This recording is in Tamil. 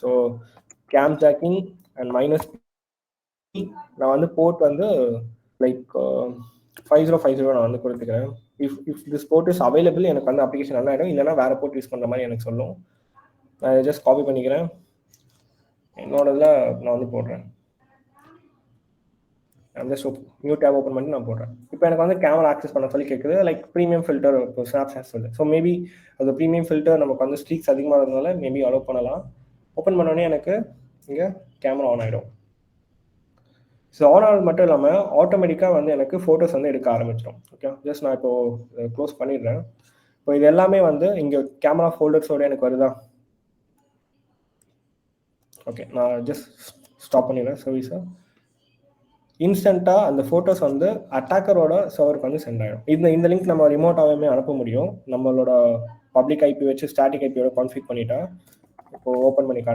ஸோ கேம் ஜாக்கிங் அண்ட் மைனஸ் நான் வந்து போர்ட் வந்து லைக் 5050 நான் வந்து கொடுத்துக்கிறேன். If this port is available எனக்கு வந்து அப்ளிகேஷன் நல்லா ஆகிடும், இல்லைனா வேறு போர்ட் யூஸ் பண்ணுற மாதிரி எனக்கு சொல்லும். நான் ஜஸ்ட் காப்பி பண்ணிக்கிறேன், என்னோட இதில் நான் வந்து போடுறேன். ஜஸ்ட் நியூ டேப் ஓப்பன் பண்ணி நான் போடுறேன். இப்போ எனக்கு வந்து கேமரா ஆக்சஸ் பண்ண சொல்லி கேட்குது, லைக் ப்ரீமியம் ஃபில்டர் இப்போ ஸ்னாப்சாட் சொல்லுது. ஸோ மேபி அது ப்ரீமியம் ஃபில்டர் நமக்கு வந்து ஸ்ட்ரீக்ஸ் அதிகமாக இருந்தனால மேபி அலோவ் பண்ணலாம். ஓப்பன் பண்ணோடனே எனக்கு இங்கே கேமரா ஆன் ஆகிடும். ஸோ ஆன் ஆனது மட்டும் இல்லாமல் ஆட்டோமேட்டிக்காக வந்து எனக்கு ஃபோட்டோஸ் வந்து எடுக்க ஆரம்பிச்சிடும். ஓகே, ஜஸ்ட் நான் இப்போது க்ளோஸ் பண்ணிடுறேன். இப்போ இது எல்லாமே வந்து இங்கே கேமரா ஃபோல்டர்ஸோடு எனக்கு வருதா? ஓகே, நான் ஜஸ்ட் ஸ்டாப் பண்ணிடுறேன் சர்வீஸை. இன்ஸ்டண்ட்டாக அந்த ஃபோட்டோஸ் வந்து அட்டாக்கரோட சர்வருக்கு வந்து சென்ட் ஆகிடும். இந்த லிங்க் நம்ம ரிமோட்டாகவே அனுப்ப முடியும், நம்மளோட பப்ளிக் ஐபி வச்சு ஸ்டாட்டிக் ஐபியோட கான்ஃபிக் பண்ணிட்டா. இப்போ ஓப்பன் பண்ணி